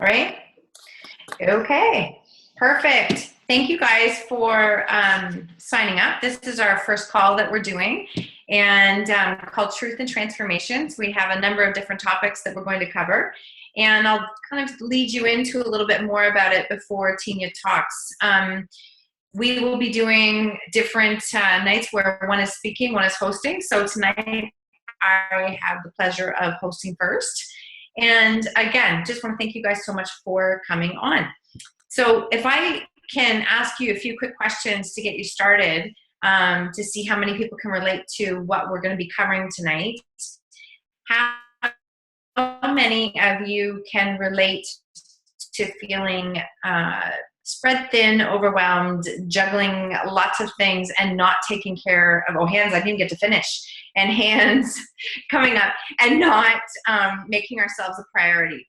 All right? Okay, perfect. Thank you guys for signing up. This is our first call that we're doing, and called Truth and Transformations. We have a number of different topics that we're going to cover, and I'll kind of lead you into a little bit more about it before Tinya talks. We will be doing different nights where one is speaking, one is hosting. So tonight I have the pleasure of hosting first. And again, just want to thank you guys so much for coming on. So if I can ask you a few quick questions to get you started, to see how many people can relate to what we're going to be covering tonight. How many of you can relate to feeling spread thin, overwhelmed, juggling lots of things and not taking care of, hands, I didn't get to finish, and hands coming up, and not making ourselves a priority?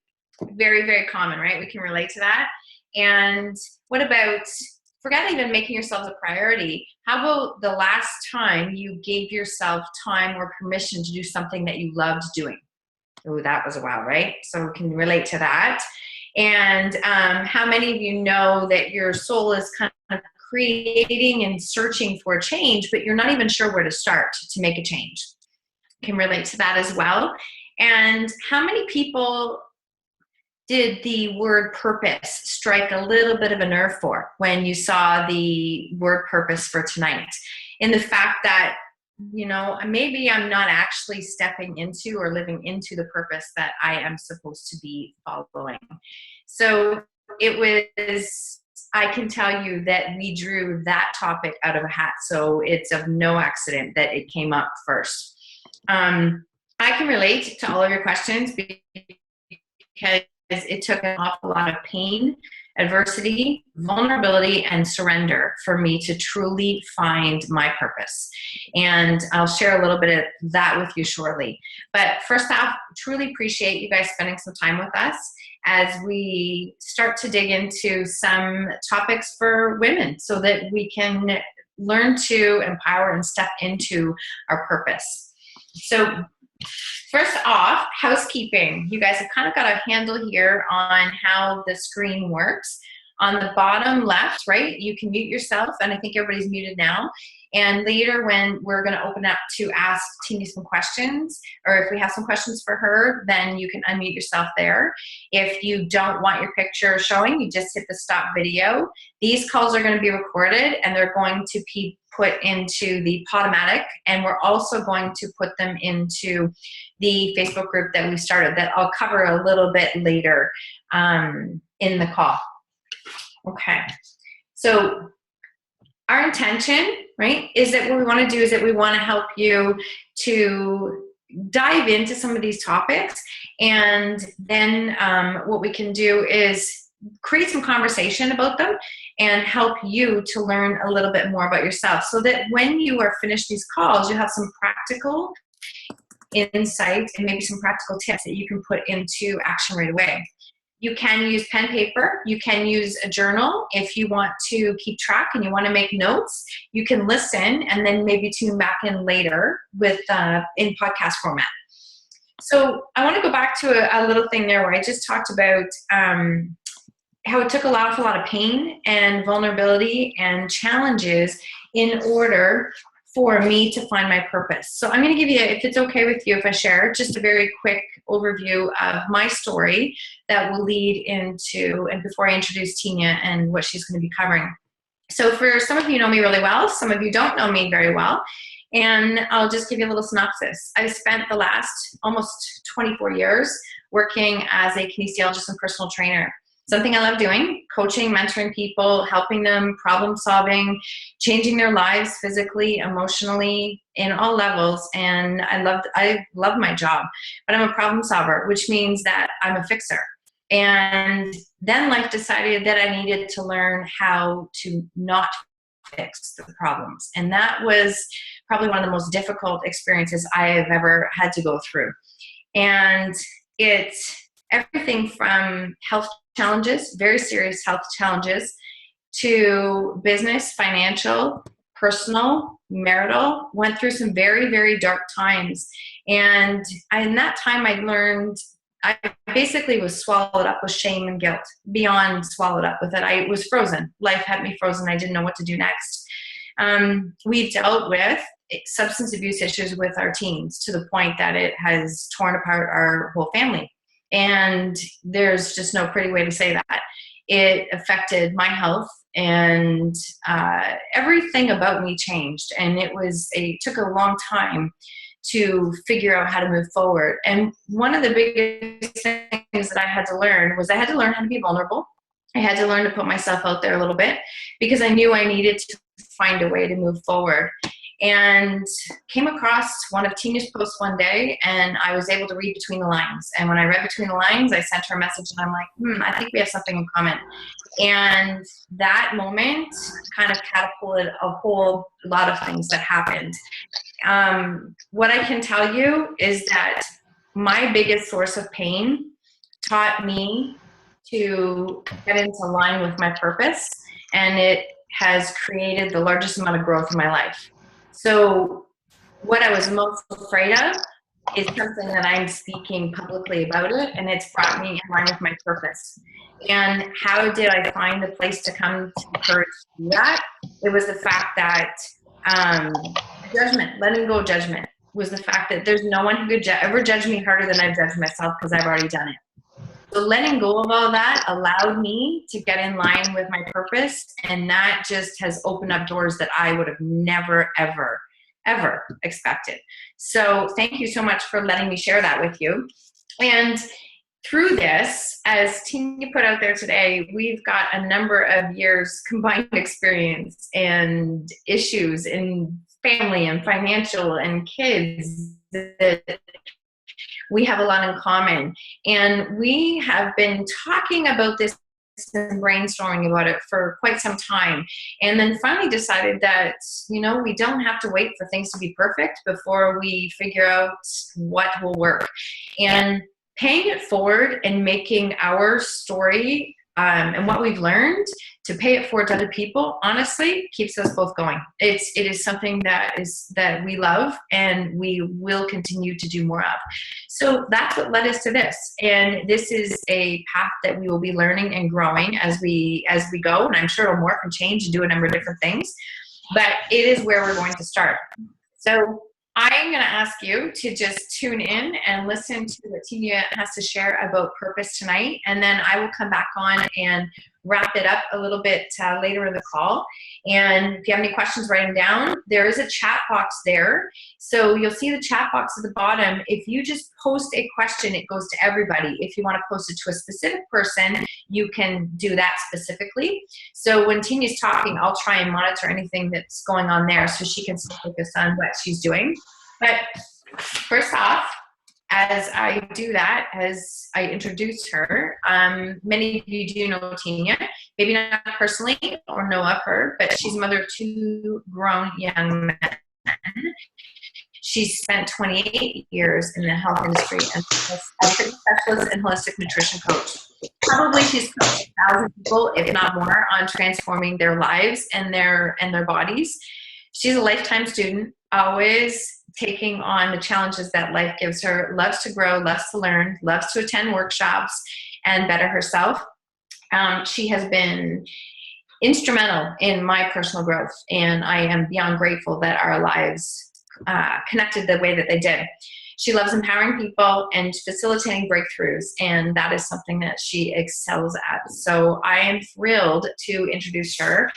Very, very common, right? We can relate to that. And what about, forget even making yourselves a priority, how about the last time you gave yourself time or permission to do something that you loved doing? Oh, that was a while, right? So we can relate to that. And how many of you know that your soul is kind of creating and searching for change, but you're not even sure where to start to make a change? Can relate to that as well. And how many people did the word purpose strike a little bit of a nerve for when you saw the word purpose for tonight? In the fact that, you know, maybe I'm not actually stepping into or living into the purpose that I am supposed to be following. So it was, I can tell you that we drew that topic out of a hat. So it's of no accident that it came up first. I can relate to all of your questions because it took an awful lot of pain, adversity, vulnerability, and surrender for me to truly find my purpose. And I'll share a little bit of that with you shortly. But first off, truly appreciate you guys spending some time with us as we start to dig into some topics for women so that we can learn to empower and step into our purpose. So first off, housekeeping. You guys have kind of got a handle here on how the screen works. On the bottom left, right, you can mute yourself, and I think everybody's muted now. And later when we're going to open up to ask Tinya some questions, or if we have some questions for her, then you can unmute yourself there. If you don't want your picture showing, you just hit the stop video. These calls are going to be recorded, and they're going to be put into the Podomatic, and we're also going to put them into the Facebook group that we started that I'll cover a little bit later in the call. Okay, so our intention, right, is that what we want to do is that we want to help you to dive into some of these topics, and then what we can do is create some conversation about them and help you to learn a little bit more about yourself so that when you are finished these calls, you have some practical insight and maybe some practical tips that you can put into action right away. You can use pen, paper. You can use a journal if you want to keep track and you want to make notes. You can listen and then maybe tune back in later with in podcast format. So I want to go back to a little thing there where I just talked about how it took a lot of pain and vulnerability and challenges in order for me to find my purpose. So I'm going to give you, if it's okay with you, if I share just a very quick overview of my story that will lead into, and before I introduce Tinya and what she's going to be covering. So for some of you know me really well, some of you don't know me very well, and I'll just give you a little synopsis. I've spent the last almost 24 years working as a kinesiologist and personal trainer. Something I love doing, coaching, mentoring people, helping them, problem solving, changing their lives physically, emotionally, in all levels. And I love my job, but I'm a problem solver, which means that I'm a fixer. And then life decided that I needed to learn how to not fix the problems. And that was probably one of the most difficult experiences I have ever had to go through. And it's everything from health challenges, very serious health challenges, to business, financial, personal, marital. Went through some very, very dark times. And in that time, I learned I basically was swallowed up with shame and guilt, beyond swallowed up with it. I was frozen. Life had me frozen. I didn't know what to do next. We dealt with substance abuse issues with our teens to the point that it has torn apart our whole family. And there's just no pretty way to say that. It affected my health, and everything about me changed. And it took a long time to figure out how to move forward. And one of the biggest things that I had to learn was I had to learn how to be vulnerable. I had to learn to put myself out there a little bit, because I knew I needed to find a way to move forward. And came across one of Tinya's posts one day, and I was able to read between the lines. And when I read between the lines, I sent her a message, and I'm like, I think we have something in common. And that moment kind of catapulted a whole lot of things that happened. What I can tell you is that my biggest source of pain taught me to get into line with my purpose, and it has created the largest amount of growth in my life. So what I was most afraid of is something that I'm speaking publicly about it, and it's brought me in line with my purpose. And how did I find the place to come to courage to do that? It was the fact that judgment, letting go of judgment, was the fact that there's no one who could ever judge me harder than I've judged myself, because I've already done it. So letting go of all that allowed me to get in line with my purpose, and that just has opened up doors that I would have never, ever, ever expected. So thank you so much for letting me share that with you. And through this, as Tinya put out there today, we've got a number of years combined experience and issues in family and financial and kids that we have a lot in common. And we have been talking about this and brainstorming about it for quite some time. And then finally decided that, we don't have to wait for things to be perfect before we figure out what will work. And paying it forward and making our story and what we've learned to pay it forward to other people, honestly, keeps us both going. It is something that we love, and we will continue to do more of. So that's what led us to this. And this is a path that we will be learning and growing as we go. And I'm sure it'll morph and change and do a number of different things, but it is where we're going to start. So I'm going to ask you to just tune in and listen to what Tinya has to share about purpose tonight. And then I will come back on and wrap it up a little bit later in the call. And if you have any questions, write them down. There is a chat box there. So you'll see the chat box at the bottom. If you just post a question, it goes to everybody. If you want to post it to a specific person, you can do that specifically. So when Tinya's talking, I'll try and monitor anything that's going on there so she can focus on what she's doing. But first off, as I do that, as I introduce her, many of you do know Tinya, maybe not personally or know of her, but she's a mother of 2 grown young men. She spent 28 years in the health industry as a fitness specialist and holistic nutrition coach. Probably she's coached 1,000 people, if not more, on transforming their lives and their bodies. She's a lifetime student, always taking on the challenges that life gives her, loves to grow, loves to learn, loves to attend workshops and better herself. She has been instrumental in my personal growth, and I am beyond grateful that our lives connected the way that they did. She loves empowering people and facilitating breakthroughs, and that is something that she excels at. So I am thrilled to introduce her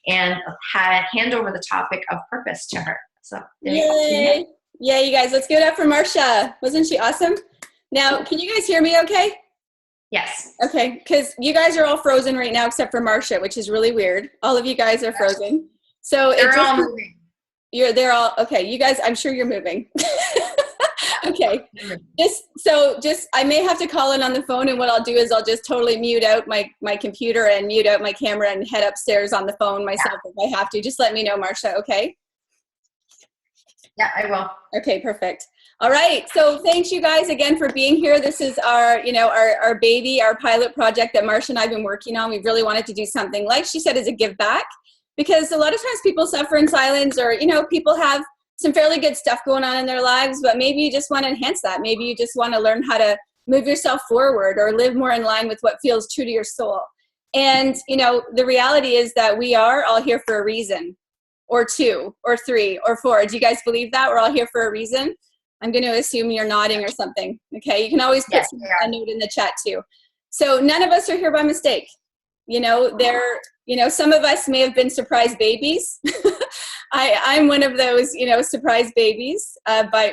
and hand over the topic of purpose to her. So, yay! Yeah, you guys, let's give it up for Marsha. Wasn't she awesome? Now, can you guys hear me okay? Yes. Okay, because you guys are all frozen right now except for Marsha, which is really weird. All of you guys are frozen. So they're all moving. They're all, okay, you guys, I'm sure you're moving. Okay, I may have to call in on the phone, and what I'll do is I'll just totally mute out my computer and mute out my camera and head upstairs on the phone myself if I have to. Just let me know, Marsha, okay? Yeah, I will. Okay, perfect. All right, so thanks you guys again for being here. This is our baby, our pilot project that Marsha and I have been working on. We really wanted to do something, like she said, as a give back, because a lot of times people suffer in silence, or, people have some fairly good stuff going on in their lives, but maybe you just want to enhance that. Maybe you just want to learn how to move yourself forward or live more in line with what feels true to your soul. And, you know, the reality is that we are all here for a reason, or 2 or 3 or 4. Do you guys believe that we're all here for a reason? I'm going to assume you're nodding or something. Okay. You can always put a note in the chat too. So none of us are here by mistake. You know, some of us may have been surprise babies. I'm one of those, you know, surprise babies,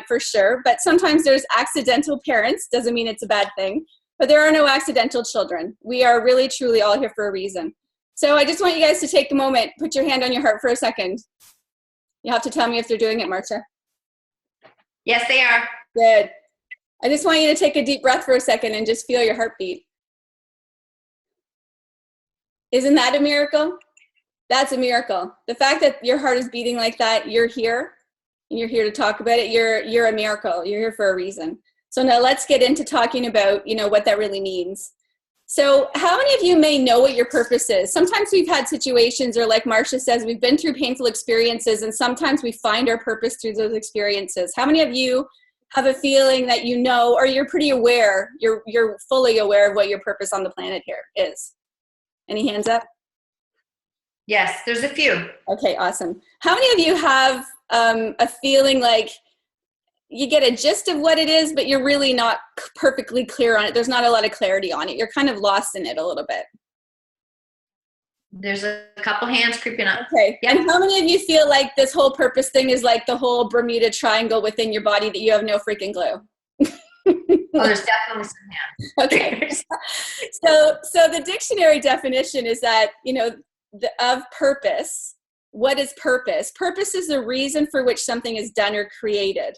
for sure. But sometimes there's accidental parents. Doesn't mean it's a bad thing. But there are no accidental children. We are really, truly all here for a reason. So I just want you guys to take a moment, put your hand on your heart for a second. You have to tell me if they're doing it, Marsha. Yes, they are. Good. I just want you to take a deep breath for a second and just feel your heartbeat. Isn't that a miracle? That's a miracle. The fact that your heart is beating like that, you're here, and you're here to talk about it, you're a miracle. You're here for a reason. So now let's get into talking about, you know, what that really means. So how many of you may know what your purpose is? Sometimes we've had situations, or like Marsha says, we've been through painful experiences, and sometimes we find our purpose through those experiences. How many of you have a feeling that you know, or you're pretty aware, you're fully aware of what your purpose on the planet here is? Any hands up? Yes, there's a few. Okay, awesome. How many of you have a feeling like you get a gist of what it is, but you're really not perfectly clear on it? There's not a lot of clarity on it. You're kind of lost in it a little bit. There's a couple hands creeping up. Okay. Yep. And how many of you feel like this whole purpose thing is like the whole Bermuda Triangle within your body that you have no freaking clue? Oh, there's definitely some hands. Okay. So the dictionary definition is that, you know, of purpose. What is purpose? Purpose is the reason for which something is done or created,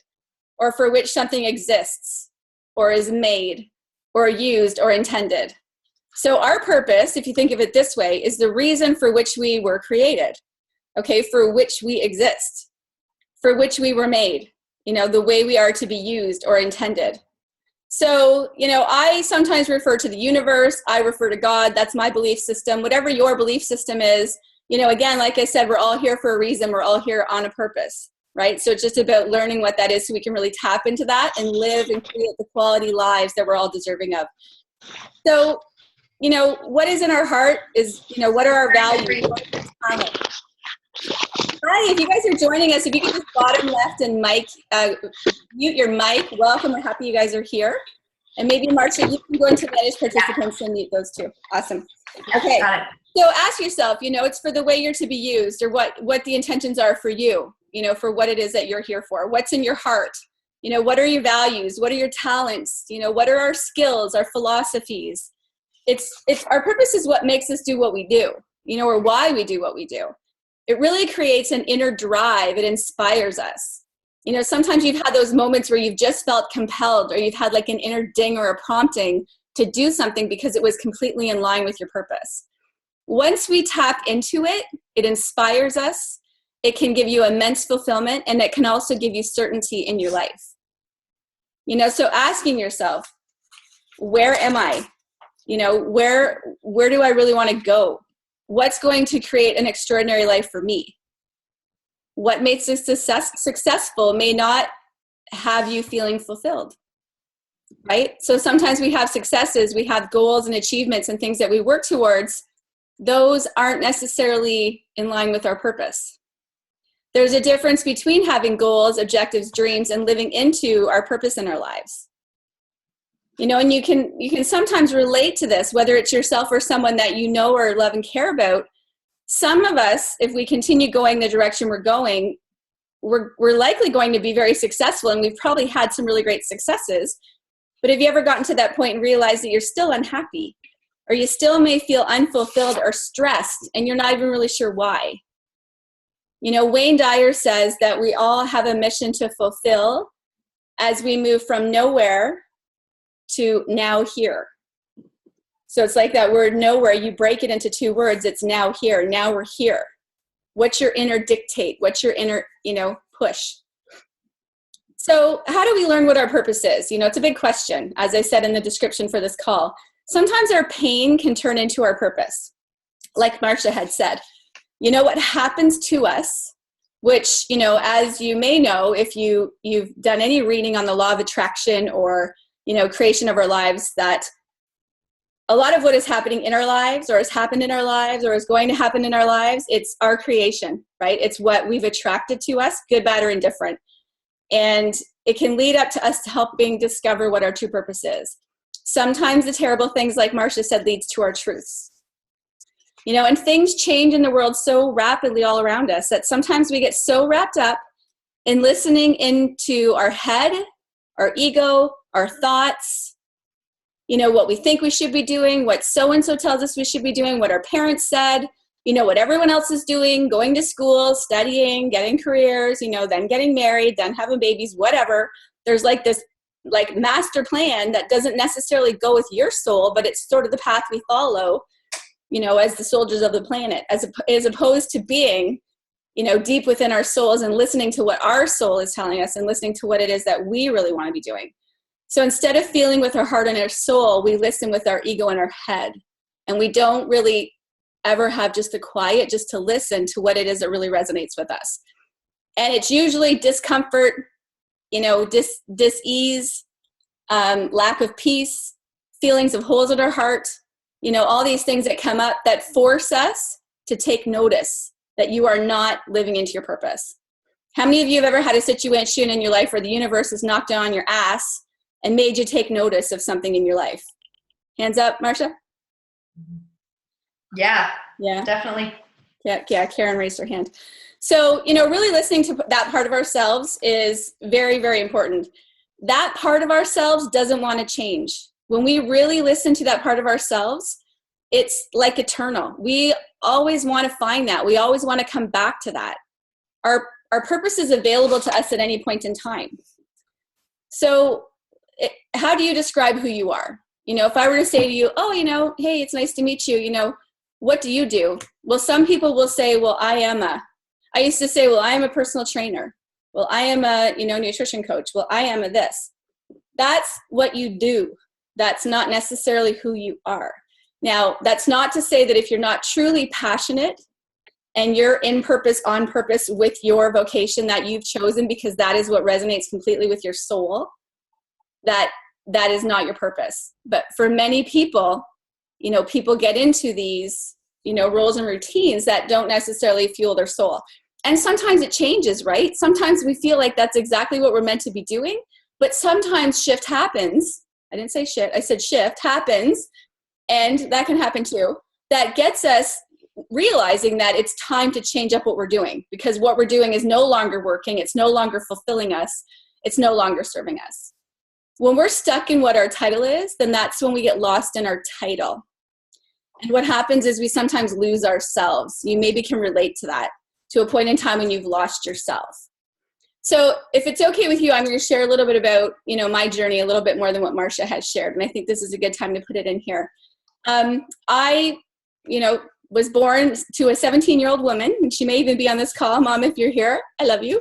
or for which something exists, or is made, or used, or intended. So our purpose, if you think of it this way, is the reason for which we were created, okay, for which we exist, for which we were made, you know, the way we are to be used or intended. So, you know, I sometimes refer to the universe, I refer to God, that's my belief system. Whatever your belief system is, you know, again, like I said, we're all here for a reason, we're all here on a purpose, right? So it's just about learning what that is so we can really tap into that and live and create the quality lives that we're all deserving of. So, you know, what is in our heart is, you know, what are our values? Hi, if you guys are joining us, if you could just bottom left and mute your mic. Welcome, we're happy you guys are here. And maybe Marsha, you can go into manage participants and mute those too. Awesome. Okay, so ask yourself, you know, it's for the way you're to be used, or what the intentions are for you, you know, for what it is that you're here for. What's in your heart? You know, what are your values? What are your talents? You know, what are our skills, our philosophies? It's our purpose is what makes us do what we do, you know, or why we do what we do. It really creates an inner drive. It inspires us. You know, sometimes you've had those moments where you've just felt compelled, or you've had like an inner ding or a prompting to do something because it was completely in line with your purpose. Once we tap into it, it inspires us. It can give you immense fulfillment, and it can also give you certainty in your life. You know, so asking yourself, where am I? You know, where do I really want to go? What's going to create an extraordinary life for me? What makes us successful may not have you feeling fulfilled, right? So sometimes we have successes, we have goals and achievements and things that we work towards. Those aren't necessarily in line with our purpose. There's a difference between having goals, objectives, dreams, and living into our purpose in our lives. You know, and you can sometimes relate to this, whether it's yourself or someone that you know or love and care about. Some of us, if we continue going the direction we're going, we're likely going to be very successful, and we've probably had some really great successes. But have you ever gotten to that point and realized that you're still unhappy, or you still may feel unfulfilled or stressed, and you're not even really sure why? You know, Wayne Dyer says that we all have a mission to fulfill as we move from nowhere to now here. So it's like that word nowhere, you break it into 2 words. It's now here. Now we're here. What's your inner dictate? What's your inner, you know, push? So how do we learn what our purpose is? You know, it's a big question, as I said in the description for this call. Sometimes our pain can turn into our purpose. Like Marsha had said, you know, what happens to us, which, you know, as you may know, if you've done any reading on the law of attraction, or creation of our lives, that a lot of what is happening in our lives, or has happened in our lives, or is going to happen in our lives, it's our creation, right? It's what we've attracted to us, good, bad, or indifferent. And it can lead up to us helping discover what our true purpose is. Sometimes the terrible things, like Marsha said, leads to our truths. And things change in the world so rapidly all around us that sometimes we get so wrapped up in listening into our head, our ego, our thoughts, what we think we should be doing, what so-and-so tells us we should be doing, what our parents said, what everyone else is doing, going to school, studying, getting careers, then getting married, then having babies, whatever. There's this master plan that doesn't necessarily go with your soul, but it's sort of the path we follow, as the soldiers of the planet, as opposed to being, deep within our souls and listening to what our soul is telling us and listening to what it is that we really want to be doing. So instead of feeling with our heart and our soul, we listen with our ego and our head. And we don't really ever have just the quiet just to listen to what it is that really resonates with us. And it's usually discomfort, dis-ease, lack of peace, feelings of holes in our heart, all these things that come up that force us to take notice that you are not living into your purpose. How many of you have ever had a situation in your life where the universe has knocked down your ass and made you take notice of something in your life? Hands up, Marsha? Yeah, yeah, definitely. Yeah, Karen raised her hand. So, really listening to that part of ourselves is very, very important. That part of ourselves doesn't want to change. When we really listen to that part of ourselves, it's like eternal. We always want to find that. We always want to come back to that. Our purpose is available to us at any point in time. So how do you describe who you are? If I were to say to you, oh, hey, it's nice to meet you, what do you do? Well, some people will say, well, I used to say, well, I am a personal trainer. Well, I am a, nutrition coach. Well, I am a this. That's what you do. That's not necessarily who you are. Now, that's not to say that if you're not truly passionate and you're in purpose, on purpose with your vocation that you've chosen, because that is what resonates completely with your soul, that is not your purpose. But for many people, people get into these, roles and routines that don't necessarily fuel their soul. And sometimes it changes, right? Sometimes we feel like that's exactly what we're meant to be doing, but sometimes shift happens. I didn't say shit, I said shift happens, and that can happen too. That gets us realizing that it's time to change up what we're doing, because what we're doing is no longer working, it's no longer fulfilling us, it's no longer serving us. When we're stuck in what our title is, then that's when we get lost in our title. And what happens is we sometimes lose ourselves. You maybe can relate to that, to a point in time when you've lost yourself. So if it's okay with you, I'm going to share a little bit about, my journey, a little bit more than what Marsha has shared. And I think this is a good time to put it in here. I, was born to a 17-year-old woman, and she may even be on this call. Mom, if you're here, I love you.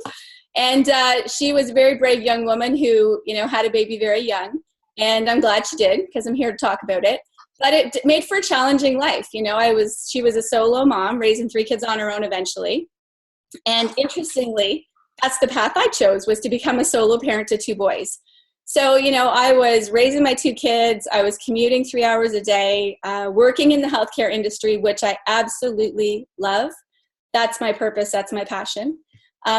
And she was a very brave young woman who, had a baby very young. And I'm glad she did, because I'm here to talk about it. But it made for a challenging life. She was a solo mom, raising 3 kids on her own eventually. And interestingly, that's the path I chose, was to become a solo parent to 2 boys. So, I was raising my 2 kids. I was commuting 3 hours a day, working in the healthcare industry, which I absolutely love. That's my purpose. That's my passion,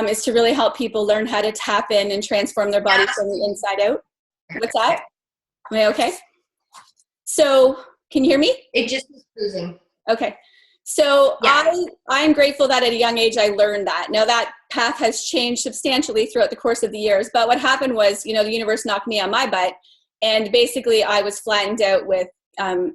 is to really help people learn how to tap in and transform their bodies from the inside out. What's that? Am I okay? So, can you hear me? It just was cruising. Okay. So yeah. I'm grateful that at a young age I learned that. Now that path has changed substantially throughout the course of the years, but what happened was, the universe knocked me on my butt, and basically I was flattened out with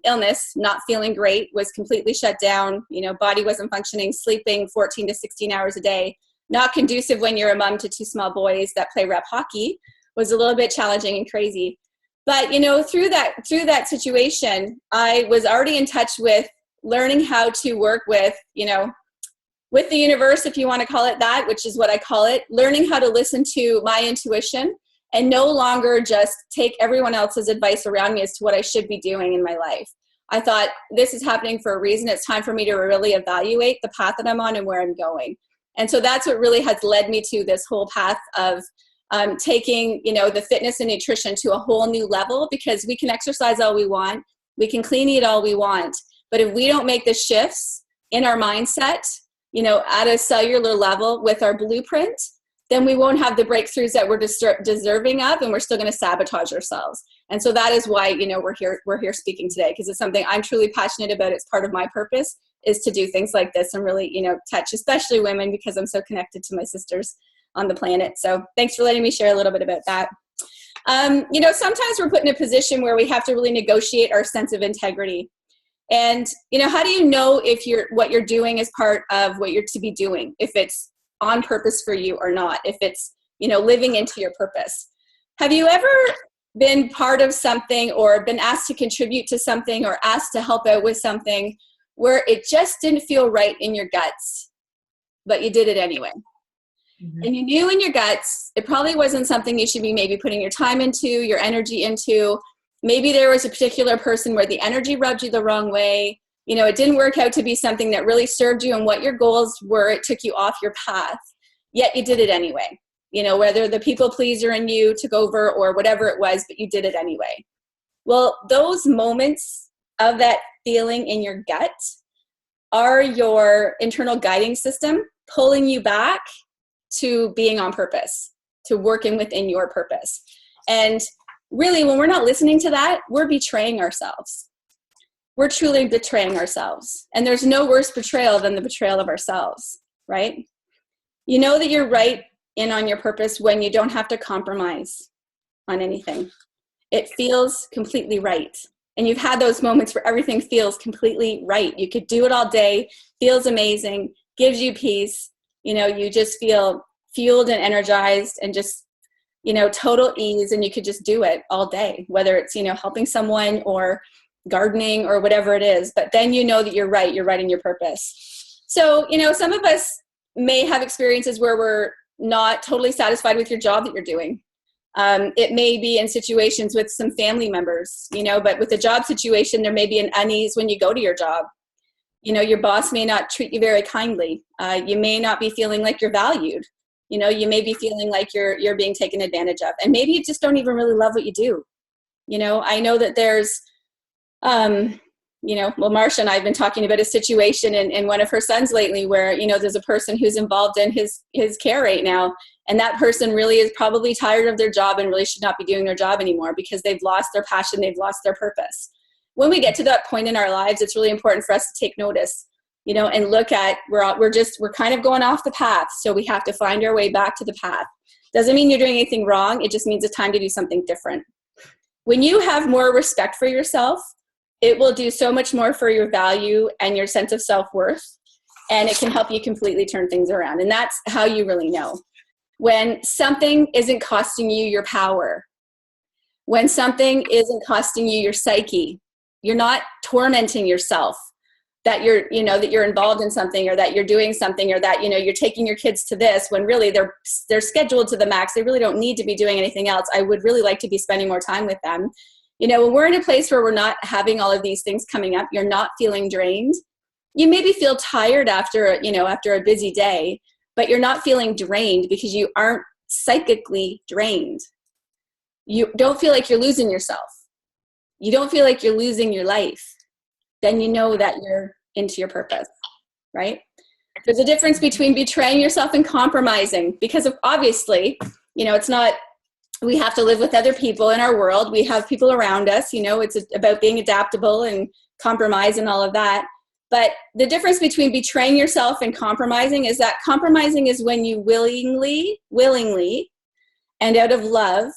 illness, not feeling great, was completely shut down, body wasn't functioning, sleeping 14 to 16 hours a day, not conducive when you're a mom to 2 small boys that play rep hockey, was a little bit challenging and crazy. But, through that situation, I was already in touch with learning how to work with, with the universe, if you want to call it that, which is what I call it, learning how to listen to my intuition and no longer just take everyone else's advice around me as to what I should be doing in my life. I thought, this is happening for a reason. It's time for me to really evaluate the path that I'm on and where I'm going. And so that's what really has led me to this whole path of taking, the fitness and nutrition to a whole new level, because we can exercise all we want. We can clean eat all we want. But if we don't make the shifts in our mindset, at a cellular level with our blueprint, then we won't have the breakthroughs that we're deserving of, and we're still going to sabotage ourselves. And so that is why, we're here speaking today, because it's something I'm truly passionate about. It's part of my purpose, is to do things like this and really, touch, especially women, because I'm so connected to my sisters on the planet. So thanks for letting me share a little bit about that. Sometimes we're put in a position where we have to really negotiate our sense of integrity. And, how do you know if what you're doing is part of what you're to be doing, if it's on purpose for you or not, if it's, living into your purpose? Have you ever been part of something, or been asked to contribute to something, or asked to help out with something where it just didn't feel right in your guts, but you did it anyway? Mm-hmm. And you knew in your guts it probably wasn't something you should be maybe putting your time into, your energy into. Maybe there was a particular person where the energy rubbed you the wrong way. It didn't work out to be something that really served you and what your goals were. It took you off your path, yet you did it anyway. Whether the people pleaser in you took over or whatever it was, but you did it anyway. Well, those moments of that feeling in your gut are your internal guiding system pulling you back to being on purpose, to working within your purpose. And really, when we're not listening to that, we're betraying ourselves. We're truly betraying ourselves. And there's no worse betrayal than the betrayal of ourselves, right? You know that you're right in on your purpose when you don't have to compromise on anything. It feels completely right. And you've had those moments where everything feels completely right. You could do it all day, feels amazing, gives you peace. You just feel fueled and energized and just, total ease, and you could just do it all day, whether it's, helping someone or gardening or whatever it is. But then you know that you're right in your purpose. So, some of us may have experiences where we're not totally satisfied with your job that you're doing. It may be in situations with some family members, but with the job situation, there may be an unease when you go to your job. Your boss may not treat you very kindly. You may not be feeling like you're valued. You may be feeling like you're being taken advantage of. And maybe you just don't even really love what you do. I know that there's, Marsha and I have been talking about a situation in one of her sons lately where, there's a person who's involved in his care right now. And that person really is probably tired of their job and really should not be doing their job anymore because they've lost their passion, they've lost their purpose. When we get to that point in our lives, it's really important for us to take notice, and look at, we're kind of going off the path. So we have to find our way back to the path. Doesn't mean you're doing anything wrong. It just means it's time to do something different. When you have more respect for yourself, it will do so much more for your value and your sense of self-worth. And it can help you completely turn things around. And that's how you really know. When something isn't costing you your power, when something isn't costing you your psyche, you're not tormenting yourself that you're involved in something, or that you're doing something, or that, you're taking your kids to this when really they're scheduled to the max. They really don't need to be doing anything else. I would really like to be spending more time with them. When we're in a place where we're not having all of these things coming up, you're not feeling drained. You maybe feel tired after a busy day, but you're not feeling drained because you aren't psychically drained. You don't feel like you're losing yourself. You don't feel like you're losing your life. Then you know that you're into your purpose, right? There's a difference between betraying yourself and compromising, because obviously, it's not, we have to live with other people in our world. We have people around us, it's about being adaptable and compromise and all of that. But the difference between betraying yourself and compromising is that compromising is when you willingly, and out of love,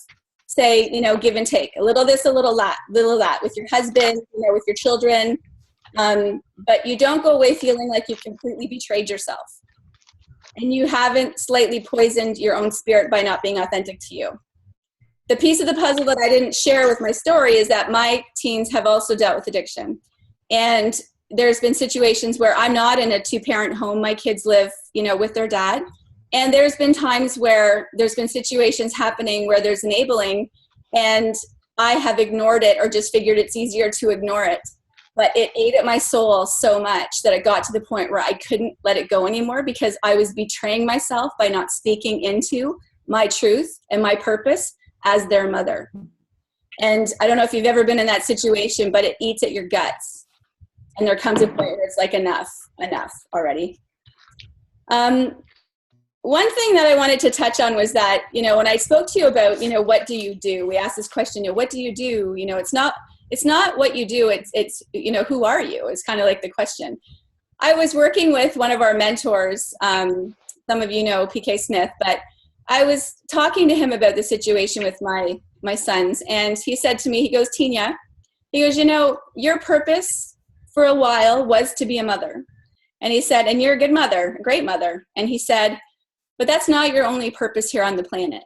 say, give and take, a little this, a little that, with your husband, with your children. But you don't go away feeling like you've completely betrayed yourself. And you haven't slightly poisoned your own spirit by not being authentic to you. The piece of the puzzle that I didn't share with my story is that my teens have also dealt with addiction. And there's been situations where I'm not in a 2-parent home. My kids live, with their dad. And there's been times where there's been situations happening where there's enabling, and I have ignored it or just figured it's easier to ignore it. But it ate at my soul so much that it got to the point where I couldn't let it go anymore because I was betraying myself by not speaking into my truth and my purpose as their mother. And I don't know if you've ever been in that situation, but it eats at your guts. And there comes a point where it's like, enough already. One thing that I wanted to touch on was that, when I spoke to you about, what do you do? We asked this question, what do you do? It's not what you do, it's who are you? It's kind of like the question. I was working with one of our mentors, some of you know PK Smith, but I was talking to him about the situation with my sons, and he said to me, he goes, Tinya, he goes, your purpose for a while was to be a mother. And he said, and you're a good mother, a great mother. And he said, but that's not your only purpose here on the planet.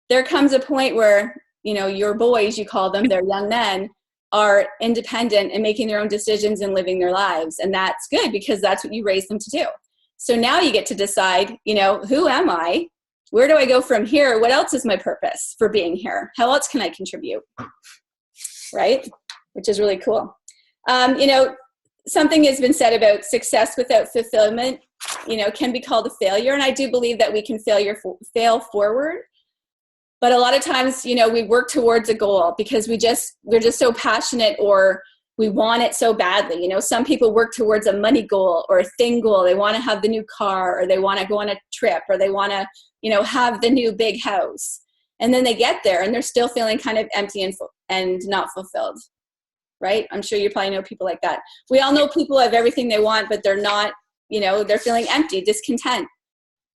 There comes a point where, your boys, you call them, they're young men, are independent and making their own decisions and living their lives. And that's good because that's what you raised them to do. So now you get to decide, who am I? Where do I go from here? What else is my purpose for being here? How else can I contribute? Right? Which is really cool. Something has been said about success without fulfillment, can be called a failure. And I do believe that we can fail forward. But a lot of times, we work towards a goal because we're just so passionate, or we want it so badly. Some people work towards a money goal or a thing goal. They want to have the new car, or they want to go on a trip, or they want to, have the new big house. And then they get there and they're still feeling kind of empty and not fulfilled. Right? I'm sure you probably know people like that. We all know people have everything they want, but they're not, they're feeling empty, discontent,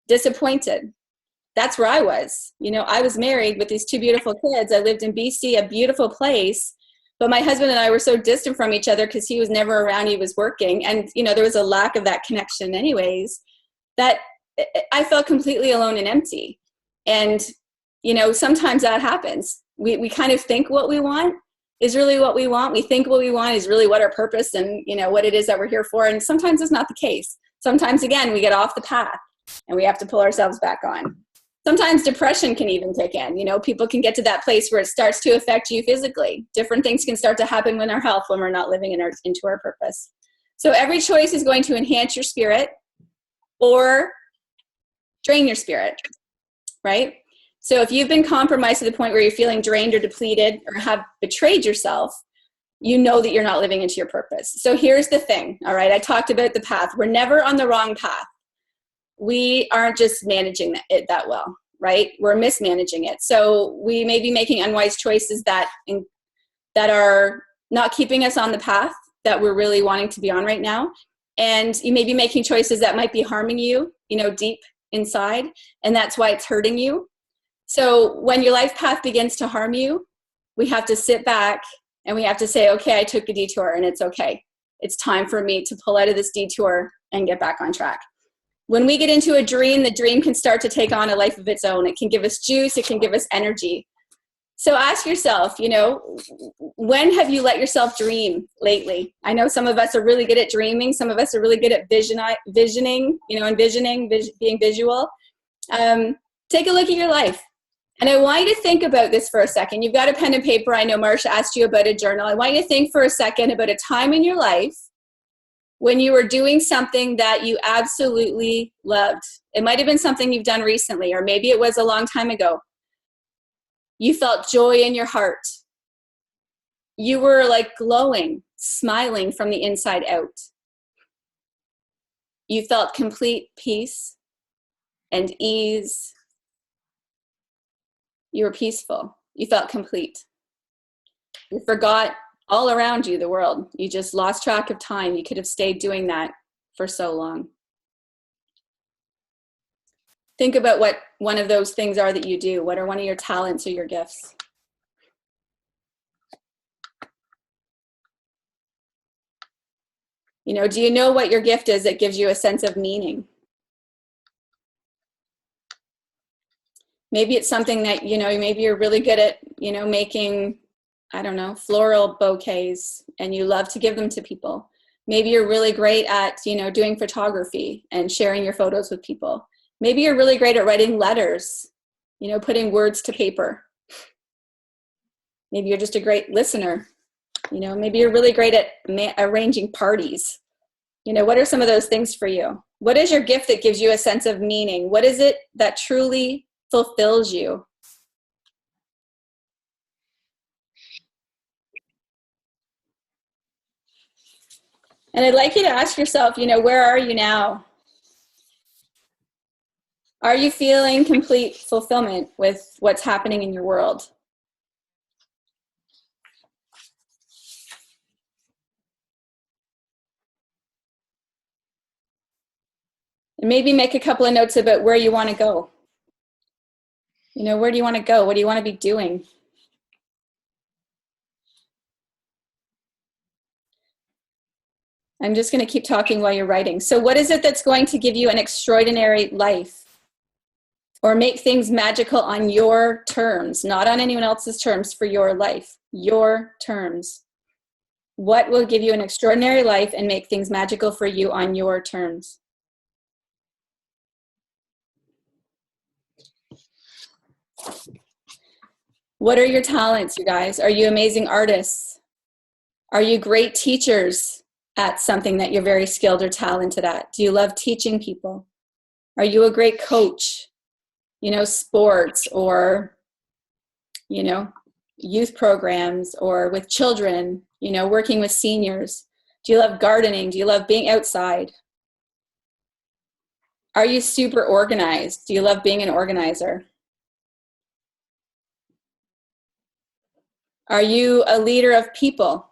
disappointed. That's where I was. I was married with these two beautiful kids. I lived in BC, a beautiful place, but my husband and I were so distant from each other because he was never around, he was working. And, there was a lack of that connection anyways, that I felt completely alone and empty. And, sometimes that happens. We kind of think what we want is really what we want. We think what we want is really what our purpose and, what it is that we're here for. And sometimes it's not the case. Sometimes, again, we get off the path and we have to pull ourselves back on. Sometimes depression can even kick in. People can get to that place where it starts to affect you physically. Different things can start to happen with our health when we're not living into our purpose. So every choice is going to enhance your spirit or drain your spirit, right? So if you've been compromised to the point where you're feeling drained or depleted or have betrayed yourself, you know that you're not living into your purpose. So here's the thing, all right? I talked about the path. We're never on the wrong path. We aren't just managing it that well, right? We're mismanaging it. So we may be making unwise choices that are not keeping us on the path that we're really wanting to be on right now. And you may be making choices that might be harming you, deep inside, and that's why it's hurting you. So when your life path begins to harm you, we have to sit back and we have to say, okay, I took a detour and it's okay. It's time for me to pull out of this detour and get back on track. When we get into a dream, the dream can start to take on a life of its own. It can give us juice. It can give us energy. So ask yourself, when have you let yourself dream lately? I know some of us are really good at dreaming. Some of us are really good at envisioning, being visual. Take a look at your life. And I want you to think about this for a second. You've got a pen and paper. I know Marsha asked you about a journal. I want you to think for a second about a time in your life when you were doing something that you absolutely loved. It might have been something you've done recently, or maybe it was a long time ago. You felt joy in your heart. You were like glowing, smiling from the inside out. You felt complete peace and ease. You were peaceful. You felt complete. You forgot all around you, the world. You just lost track of time. You could have stayed doing that for so long. Think about what one of those things are that you do. What are one of your talents or your gifts? Do you know what your gift is that gives you a sense of meaning? Maybe it's something that, maybe you're really good at, making, floral bouquets, and you love to give them to people. Maybe you're really great at, doing photography and sharing your photos with people. Maybe you're really great at writing letters, putting words to paper. Maybe you're just a great listener. Maybe you're really great at arranging parties. What are some of those things for you? What is your gift that gives you a sense of meaning? What is it that truly fulfills you? And I'd like you to ask yourself, where are you now? Are you feeling complete fulfillment with what's happening in your world? And maybe make a couple of notes about where you want to go. Where do you want to go? What do you want to be doing? I'm just going to keep talking while you're writing. So what is it that's going to give you an extraordinary life? Or make things magical on your terms, not on anyone else's terms, for your life, your terms. What will give you an extraordinary life and make things magical for you on your terms? What are your talents, you guys? Are you amazing artists? Are you great teachers at something that you're very skilled or talented at? Do you love teaching people? Are you a great coach? Sports or, youth programs, or with children, working with seniors. Do you love gardening? Do you love being outside? Are you super organized? Do you love being an organizer? Are you a leader of people?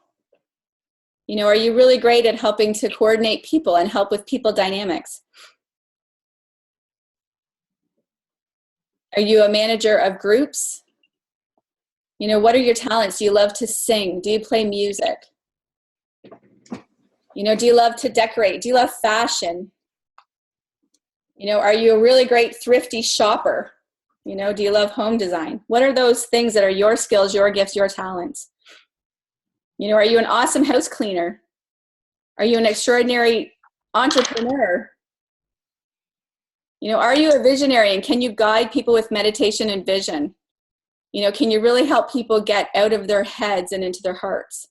Are you really great at helping to coordinate people and help with people dynamics? Are you a manager of groups? What are your talents? Do you love to sing? Do you play music? Do you love to decorate? Do you love fashion? Are you a really great thrifty shopper? Do you love home design? What are those things that are your skills, your gifts, your talents? Are you an awesome house cleaner? Are you an extraordinary entrepreneur? Are you a visionary, and can you guide people with meditation and vision? Can you really help people get out of their heads and into their hearts?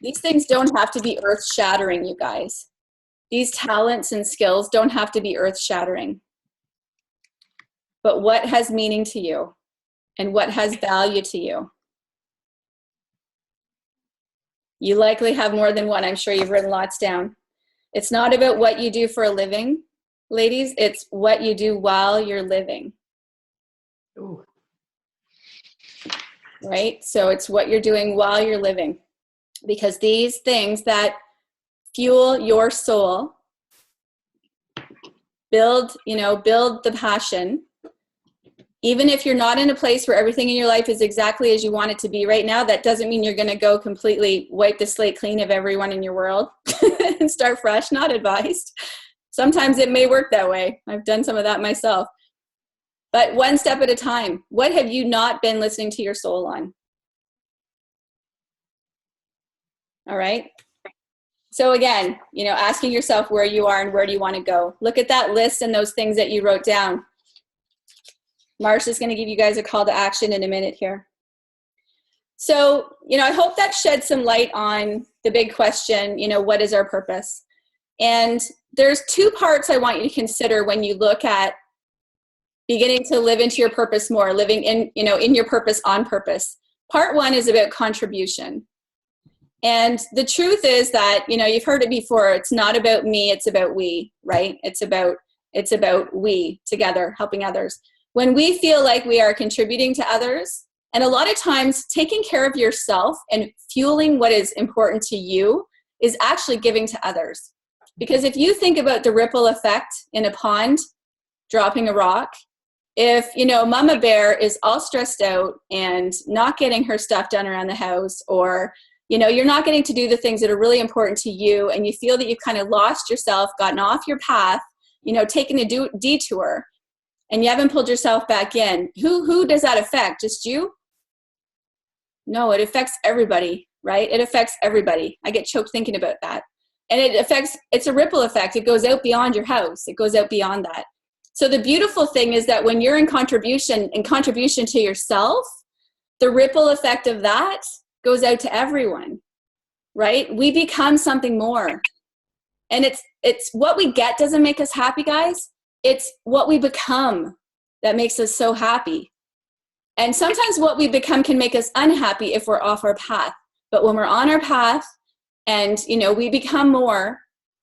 These things don't have to be earth-shattering, you guys. These talents and skills don't have to be earth-shattering. But what has meaning to you and what has value to you? You likely have more than one. I'm sure you've written lots down. It's not about what you do for a living, ladies. It's what you do while you're living. Ooh. Right? So it's what you're doing while you're living. Because these things that fuel your soul, build the passion. Even if you're not in a place where everything in your life is exactly as you want it to be right now, that doesn't mean you're going to go completely wipe the slate clean of everyone in your world and start fresh. Not advised. Sometimes it may work that way. I've done some of that myself. But one step at a time. What have you not been listening to your soul on? All right. So again, asking yourself where you are and where do you want to go. Look at that list and those things that you wrote down. Marsha is going to give you guys a call to action in a minute here. So, I hope that sheds some light on the big question, what is our purpose? And there's two parts I want you to consider when you look at beginning to live into your purpose more, living in your purpose on purpose. Part one is about contribution. And the truth is that, you've heard it before. It's not about me, it's about we, right? It's about we together, helping others. When we feel like we are contributing to others, and a lot of times taking care of yourself and fueling what is important to you is actually giving to others. Because if you think about the ripple effect in a pond, dropping a rock, if, Mama Bear is all stressed out and not getting her stuff done around the house, or, you're not getting to do the things that are really important to you, and you feel that you've kind of lost yourself, gotten off your path, taken a detour, and you haven't pulled yourself back in, who does that affect? Just you? No, it affects everybody, right? It affects everybody. I get choked thinking about that. And it's a ripple effect. It goes out beyond your house. It goes out beyond that. So the beautiful thing is that when you're in contribution to yourself, the ripple effect of that goes out to everyone, right? We become something more. And it's what we get doesn't make us happy, guys. It's what we become that makes us so happy. And sometimes what we become can make us unhappy if we're off our path. But when we're on our path and, you know, we become more,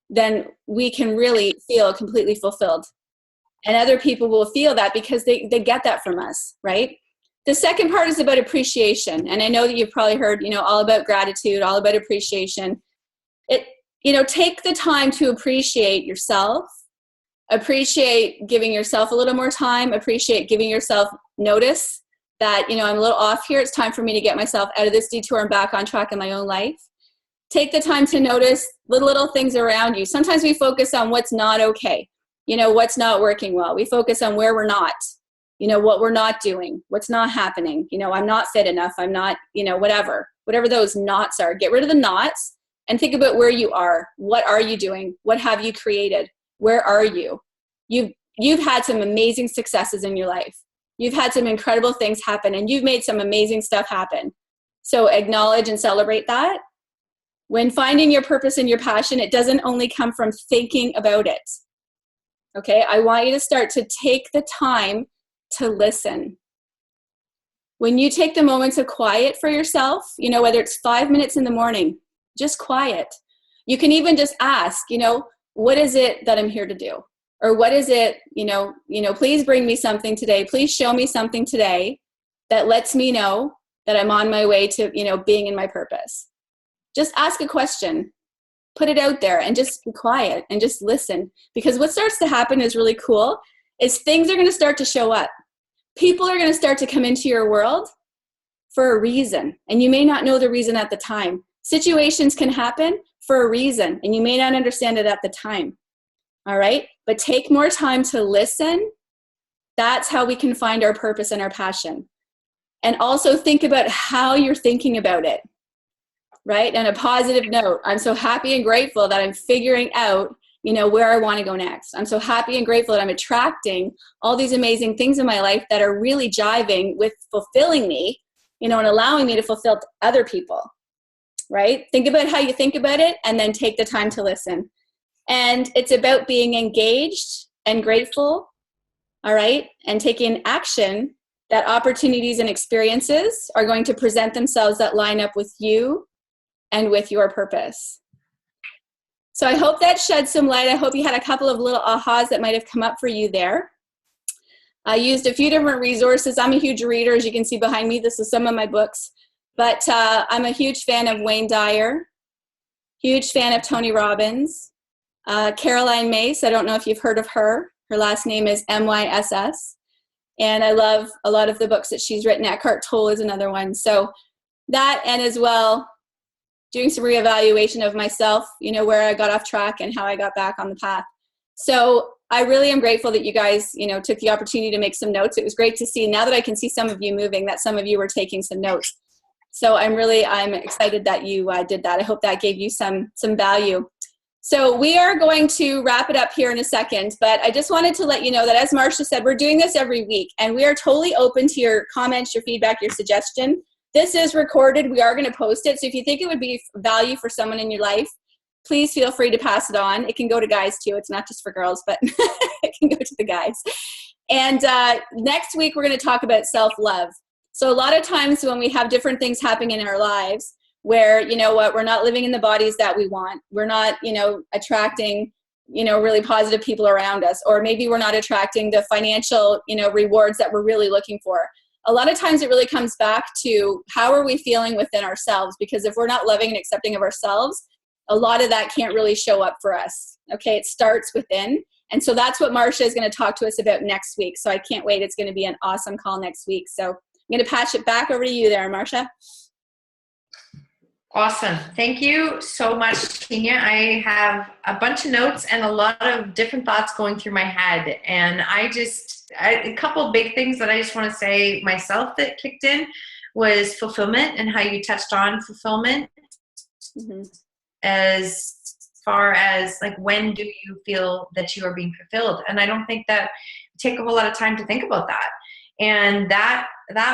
then we can really feel completely fulfilled. And other people will feel that because they get that from us, right? The second part is about appreciation. And I know that you've probably heard, you know, all about gratitude, all about appreciation. You know, take the time to appreciate yourself, appreciate giving yourself a little more time, appreciate giving yourself notice that, you know, I'm a little off here. It's time for me to get myself out of this detour and back on track in my own life. Take the time to notice the little things around you. Sometimes we focus on what's not okay, you know, what's not working well. We focus on where we're not, you know, what we're not doing, what's not happening. You know, I'm not fit enough. I'm not, you know, whatever those knots are. Get rid of the knots and think about where you are. What are you doing? What have you created? Where are you? You've had some amazing successes in your life. You've had some incredible things happen, and you've made some amazing stuff happen. So acknowledge and celebrate that. When finding your purpose and your passion, it doesn't only come from thinking about it. Okay, I want you to start to take the time to listen. When you take the moments of quiet for yourself, you know, whether it's 5 minutes in the morning, just quiet. You can even just ask, you know, what is it that I'm here to do? Or what is it, you know, please bring me something today. Please show me something today that lets me know that I'm on my way to, you know, being in my purpose. Just ask a question, put it out there, and just be quiet and just listen. Because what starts to happen is really cool, is things are going to start to show up. People are going to start to come into your world for a reason, and you may not know the reason at the time. Situations can happen for a reason, and you may not understand it at the time. All right? But take more time to listen. That's how we can find our purpose and our passion. And also think about how you're thinking about it, right? On a positive note, I'm so happy and grateful that I'm figuring out, you know, where I want to go next. I'm so happy and grateful that I'm attracting all these amazing things in my life that are really jiving with fulfilling me, you know, and allowing me to fulfill other people, right? Think about how you think about it, and then take the time to listen. And it's about being engaged and grateful, all right? And taking action that opportunities and experiences are going to present themselves that line up with you and with your purpose. So I hope that shed some light. I hope you had a couple of little ahas that might have come up for you there. I used a few different resources. I'm a huge reader, as you can see behind me. This is some of my books. But I'm a huge fan of Wayne Dyer, huge fan of Tony Robbins. Caroline Myss, I don't know if you've heard of her. Her last name is Myss. And I love a lot of the books that she's written. Eckhart Tolle is another one. So that, and as well, doing some reevaluation of myself, you know, where I got off track and how I got back on the path. So I really am grateful that you guys, you know, took the opportunity to make some notes. It was great to see, now that I can see some of you moving, that some of you were taking some notes. So I'm excited that you did that. I hope that gave you some value. So we are going to wrap it up here in a second, but I just wanted to let you know that, as Marsha said, we're doing this every week, and we are totally open to your comments, your feedback, your suggestion. This is recorded. We are going to post it. So if you think it would be value for someone in your life, please feel free to pass it on. It can go to guys too. It's not just for girls, but it can go to the guys. And next week, we're going to talk about self-love. So a lot of times when we have different things happening in our lives, where, you know what, we're not living in the bodies that we want. We're not, you know, attracting, you know, really positive people around us. Or maybe we're not attracting the financial, you know, rewards that we're really looking for. A lot of times it really comes back to how are we feeling within ourselves? Because if we're not loving and accepting of ourselves, a lot of that can't really show up for us. Okay, it starts within. And so that's what Marsha is going to talk to us about next week. So I can't wait. It's going to be an awesome call next week. So I'm going to pass it back over to you there, Marsha. Awesome. Thank you so much, Tinya. I have a bunch of notes and a lot of different thoughts going through my head. And a couple of big things that I just want to say myself that kicked in was fulfillment, and how you touched on fulfillment. Mm-hmm. As far as like, when do you feel that you are being fulfilled? And I don't think that take a whole lot of time to think about that. And that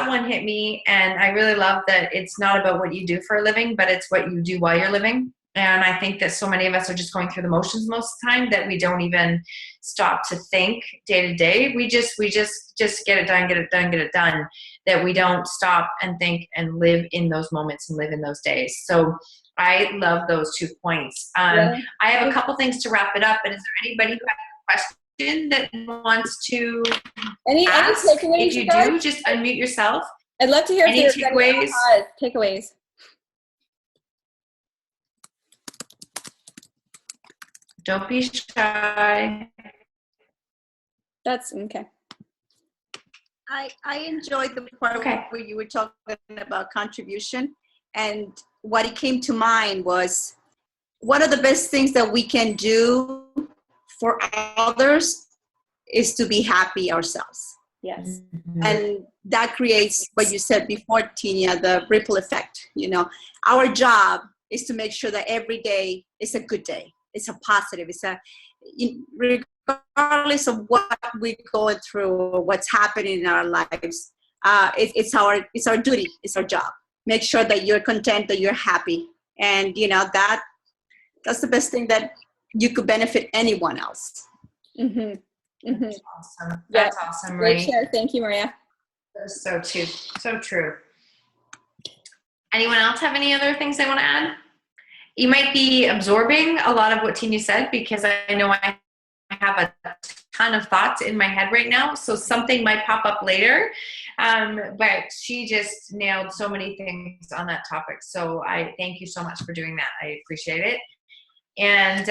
one hit me, and I really love that it's not about what you do for a living, but it's what you do while you're living. And I think that so many of us are just going through the motions most of the time that we don't even stop to think day to day. We just get it done, get it done, get it done. That we don't stop and think and live in those moments and live in those days. So I love those 2 points. I have a couple things to wrap it up, but is there anybody who has a question that wants to ask? takeaways? If you do, just unmute yourself. I'd love to hear any if there's takeaways. Any takeaways. Don't be shy. That's okay. I enjoyed the part where you were talking about contribution, and what it came to mind was one of the best things that we can do for others is to be happy ourselves. Yes. Mm-hmm. And that creates what you said before, Tinya, the ripple effect. You know, our job is to make sure that every day is a good day. It's a positive. It's a, regardless of what we're going through or what's happening in our lives, it's our duty. It's our job. Make sure that you're content, that you're happy, and that's the best thing that you could benefit anyone else. Mm-hmm. Mm-hmm. That's awesome. That's awesome, Great Marie. share. Thank you, Maria. That's so true. So true. Anyone else have any other things they want to add? You might be absorbing a lot of what Tinya said, because I know I have a ton of thoughts in my head right now. So something might pop up later. But she just nailed so many things on that topic. So I thank you so much for doing that. I appreciate it. And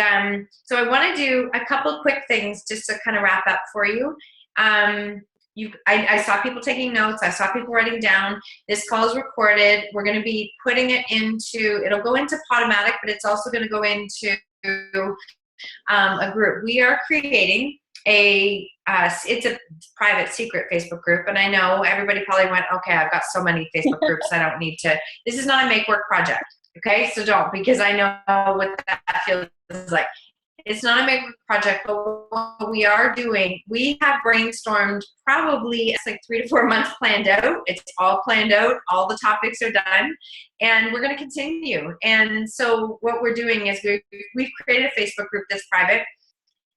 so I want to do a couple quick things just to kind of wrap up for you. I saw people taking notes. I saw people writing down. This call is recorded. We're going to be putting it it'll go into Podomatic, but it's also going to go into a group. We are creating it's a private secret Facebook group. And I know everybody probably went, okay, I've got so many Facebook groups. I don't need to, this is not a make work project. Okay. So don't, because I know what that feels like. It's not a make work project, but what we are doing, we have brainstormed probably it's like 3 to 4 months planned out. It's all planned out. All the topics are done, and we're going to continue. And so what we're doing is we've created a Facebook group that's private.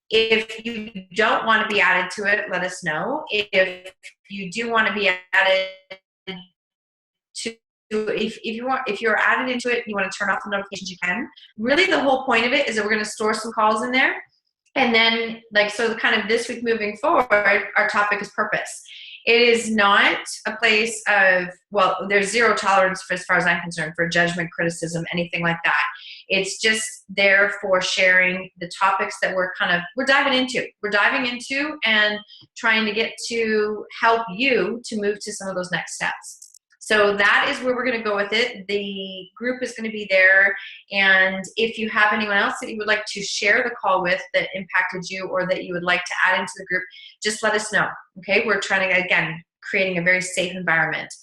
If you don't want to be added to it, let us know. If you do want to be added to, if you're added into it and you want to turn off the notifications, you can. Really, the whole point of it is that we're going to store some calls in there. And then, so kind of this week moving forward, our topic is purpose. It is not a place of, there's zero tolerance as far as I'm concerned for judgment, criticism, anything like that. It's just there for sharing the topics that we're diving into. We're diving into and trying to get to help you to move to some of those next steps. So that is where we're going to go with it. The group is going to be there. And if you have anyone else that you would like to share the call with that impacted you, or that you would like to add into the group, just let us know. Okay. We're trying to, again, creating a very safe environment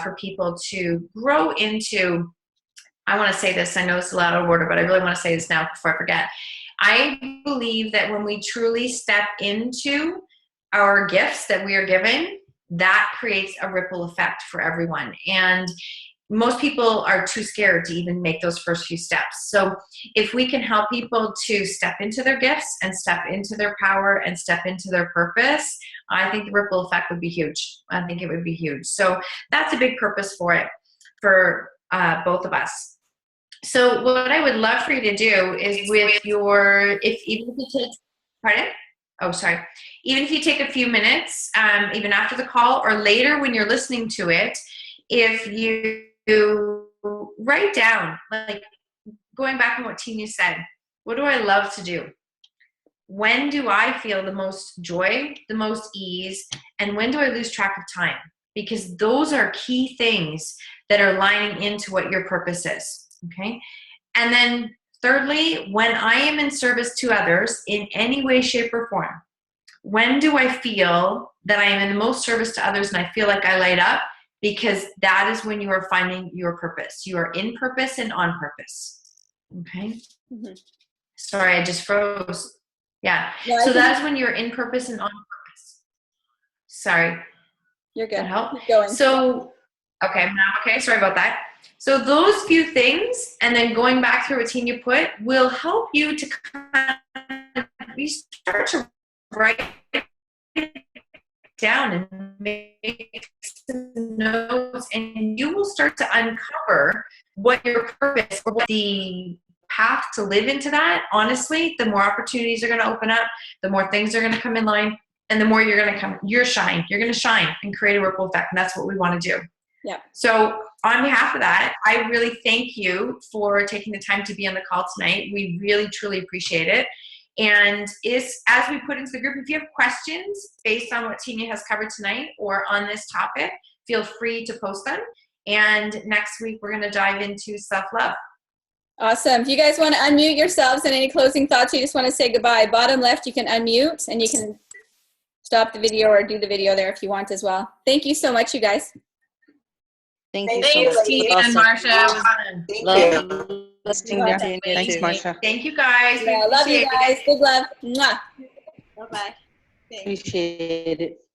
for people to grow into. I want to say this. I know it's a lot of order, but I really want to say this now before I forget. I believe that when we truly step into our gifts that we are given, that creates a ripple effect for everyone. And most people are too scared to even make those first few steps. So if we can help people to step into their gifts and step into their power and step into their purpose, I think the ripple effect would be huge. I think it would be huge. So that's a big purpose for it, for both of us. So what I would love for you to do is with even if you take, pardon? Oh, sorry. Even if you take a few minutes, even after the call or later when you're listening to it, if you write down, like going back on what Tinya said, what do I love to do? When do I feel the most joy, the most ease, and when do I lose track of time? Because those are key things that are lining into what your purpose is, okay? And then thirdly, when I am in service to others in any way, shape, or form, when do I feel that I am in the most service to others and I feel like I light up? Because that is when you are finding your purpose. You are in purpose and on purpose. Okay? Mm-hmm. Sorry, I just froze. Yeah. So that is when you're in purpose and on purpose. Sorry. You're good. That help? Keep going. So, okay, now okay. Sorry about that. So those few things, and then going back through what Tinya put, will help you to kind of, you start to write it down and make some notes, and you will start to uncover what your purpose or what the path to live into that. Honestly, the more opportunities are going to open up, the more things are going to come in line, and the more you're going to come, you're going to shine and create a ripple effect. And that's what we want to do. Yeah. So on behalf of that, I really thank you for taking the time to be on the call tonight. We really, truly appreciate it. And as we put into the group, if you have questions based on what Tinya has covered tonight or on this topic, feel free to post them. And next week, we're going to dive into self-love. Awesome. If you guys want to unmute yourselves and any closing thoughts, you just want to say goodbye. Bottom left, you can unmute and you can stop the video or do the video there if you want as well. Thank you so much, you guys. Thank you so much. Tina and Marsha. Love listening to you. Thanks, Thank Marsha. Thank you, guys. Yeah, love you guys. Good love. Mwah. Bye-bye. Appreciate it.